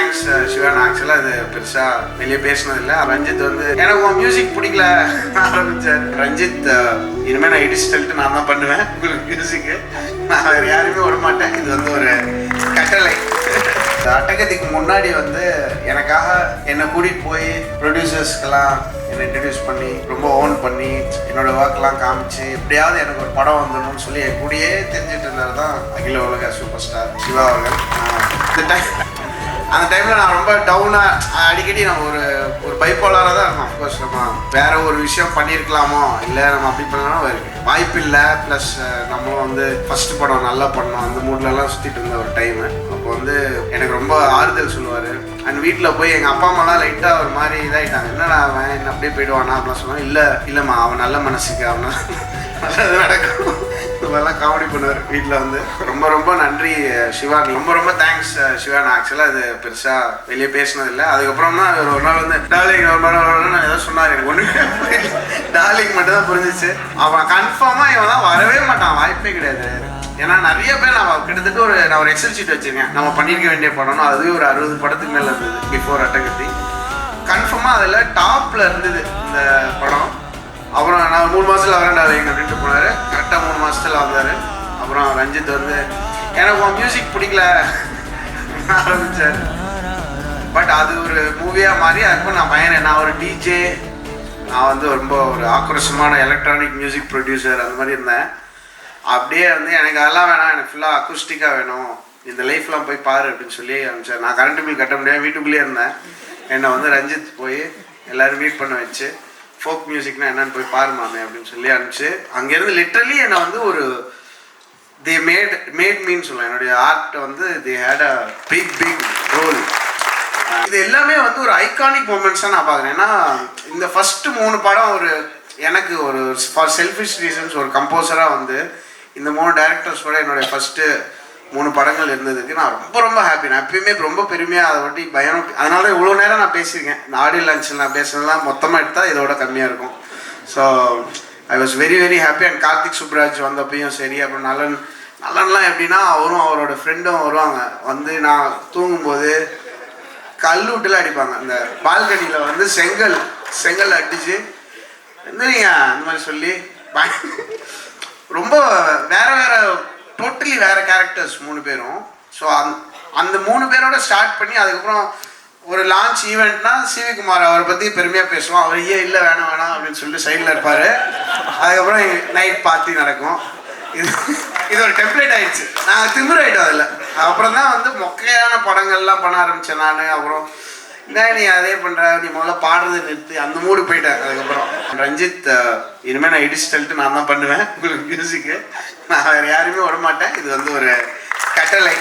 Thanks Siva. நான் ஆக்சுவலாக இது பெருசாக வெளியே பேசினதில்லை. ரஞ்சித் வந்து எனக்கு உன் மியூசிக் பிடிக்கல ஆரம்பித்தார். ரஞ்சித் இனிமேல் நான் இடிஸ்டல்ட்டு நான் தான் பண்ணுவேன் உங்களுக்கு மியூசிக்கு. நான் வேறு யாருமே விட மாட்டேன். இது வந்து ஒரு கட்டளை. அட்டகத்துக்கு முன்னாடி வந்து எனக்காக என்னை கூட்டிகிட்டு போய் ப்ரொடியூசர்ஸ்க்கெல்லாம் என்னை இன்ட்ரடியூஸ் பண்ணி ரொம்ப ஓன் பண்ணி என்னோட ஒர்க்லாம் காமிச்சு எப்படியாவது எனக்கு ஒரு படம் வந்துடணும்னு சொல்லி என் கூடயே தெரிஞ்சுட்டு இருந்தார் தான் அகில உலக சூப்பர் ஸ்டார் சிவா அவர்கள். அந்த டைமில் நான் ரொம்ப டவுனாக அடிக்கடி நான் ஒரு பைப்போலாராக தான் இருக்கோம். அஃப்கோர்ஸ் நம்ம வேறு ஒரு விஷயம் பண்ணியிருக்கலாமோ இல்லை நம்ம அப்படி பண்ணலாம் வாய்ப்பு இல்லை. ப்ளஸ் நம்மளும் வந்து ஃபஸ்ட்டு படம் நல்லா பண்ணோம் அந்த மூட்லலாம் சுற்றிட்டு இருந்த ஒரு டைமு. அப்போ வந்து எனக்கு ரொம்ப ஆறுதல் சொல்லுவார். அண்ட் வீட்டில் போய் எங்கள் அப்பா அம்மாலாம் லைட்டாக ஒரு மாதிரி இதாகிட்டாங்க. என்னடா அவன் என்ன அப்படியே போயிடுவானா அப்படிலாம் சொன்னான். இல்லைம்மா அவன் நல்ல மனசுக்கு அவனை நல்லது நடக்கும். இதெல்லாம் காமெடி பண்ணுவார் வீட்டில் வந்து. ரொம்ப ரொம்ப நன்றி சிவா. ரொம்ப தேங்க்ஸ் சிவா. நான் ஆக்சுவலாக இது பெருசாக வெளியே பேசினதில்லை. அதுக்கப்புறம் தான் ஒரு நாள் வந்து டார்லிங் நான் ஏதோ சொன்னார். எனக்கு ஒன்றுமே டார்லிங் மட்டும் தான் புரிஞ்சிச்சு. அவன் கன்ஃபார்மாக இவன் தான் வரவே மாட்டான், வாய்ப்பே கிடையாது. ஏன்னா நிறைய பேர் கிட்டத்தட்ட நான் ஒரு எக்ஸல் ஷீட் வச்சுருக்கேன் நம்ம பண்ணியிருக்க வேண்டிய படம்னா. அதுவே ஒரு 60 படத்துக்கு மேலே இருந்தது பிஃபோர் அட்டகத்தி. கன்ஃபார்மாக அதில் டாப்பில் இருந்தது இந்த படம். அப்புறம் நான் 3 மாதத்தில் வரேன்டாலிங் அப்படின்ட்டு போனார். கரெக்டாக 3 மாதத்தில் வந்தார். அப்புறம் ரஞ்சித் வந்து எனக்கு உன் மியூசிக் பிடிக்கல ஆரம்பித்தார். பட் அது ஒரு மூவியாக மாறி அதுக்கப்புறம் நான் ஒரு டிஜே, நான் வந்து ரொம்ப ஒரு ஆக்ரோஷமான எலக்ட்ரானிக் மியூசிக் ப்ரொடியூசர் அந்த மாதிரி இருந்தேன். அப்படியே வந்து எனக்கு அதெல்லாம் வேணாம், எனக்கு ஃபுல்லாக அக்குஸ்டிக்காக வேணும், இந்த லைஃப்லாம் போய் பாரு அப்படின்னு சொல்லி அனுப்பிச்சார். நான் கரண்ட் பில் கட்ட முடியாது, வீட்டுக்குள்ளேயே இருந்தேன். என்னை வந்து ரஞ்சித் போய் எல்லோரும் மீட் பண்ண வச்சு ஃபோக் மியூசிக்னா என்னன்னு போய் பாருமாமே அப்படின்னு சொல்லி அனுப்பிச்சு அங்கேருந்து லிட்ரலி என்னை வந்து ஒரு தே மேட் மீன்னு சொல்லலாம். என்னுடைய ஆர்ட் வந்து they had a big role. இது எல்லாமே வந்து ஒரு ஐகானிக் மூமெண்ட்ஸாக நான் பார்க்குறேன். ஏன்னா இந்த ஃபஸ்ட்டு 3 படம் எனக்கு ஒரு ஃபார் செல்ஃபிஷ் ரீசன்ஸ் ஒரு கம்போசராக வந்து இந்த 3 டைரக்டர்ஸோட என்னுடைய ஃபஸ்ட்டு 3 படங்கள் இருந்ததுக்கு நான் ரொம்ப ஹாப்பி. நான் எப்பயுமே ரொம்ப பெருமையாக அதை பற்றி பயம். அதனால தான் இவ்வளோ நேரம் நான் பேசியிருக்கேன். இந்த ஆடியோ லான்ச்சில் நான் பேசுனதுலாம் மொத்தமாக எடுத்தால் இதோட கம்மியாக இருக்கும். So I was very happy. And Karthik Subbaraj வந்தப்பையும் சரி. அப்புறம் நல்லன்லாம் எப்படின்னா அவரும் அவரோட ஃப்ரெண்டும் வருவாங்க. வந்து நான் தூங்கும்போது கல் விட்டுலாம் அடிப்பாங்க. இந்த பால்கனியில் வந்து செங்கல் அடிச்சு எந்திரிங்க அந்த மாதிரி சொல்லி ரொம்ப வேறு டோட்டலி வேறு கேரக்டர்ஸ் 3 பேரும். ஸோ அந்த 3 பேரோட ஸ்டார்ட் பண்ணி அதுக்கப்புறம் ஒரு லான்ச் ஈவெண்ட்னா சிவி குமார் அவரை பற்றி பெருமையாக பேசுவோம். அவர் இல்லை வேணாம் அப்படின்னு சொல்லிட்டு சைடில் இருப்பார். அதுக்கப்புறம் நைட் பார்ட்டி நடக்கும். இது ஒரு டெம்ப்ளேட் ஆயிடுச்சு. நான் திமிராயிட்டோம் அதில். அப்புறம் தான் வந்து மொக்கையான படங்கள்லாம் பண்ண ஆரம்பித்தேன் நான். அப்புறம் என்ன நீ அதே பண்ணுற, நீ முதல்ல பாடுறது நிறுத்தி அந்த மூடு போயிட்டேன். அதுக்கப்புறம் ரஞ்சித் இனிமேல் நான் இடிஸ்டல்ட்டு நான் தான் பண்ணுவேன் உங்களுக்கு மியூசிக்கு. நான் வேறு யாருமே விட மாட்டேன். இது வந்து ஒரு கட்டளை.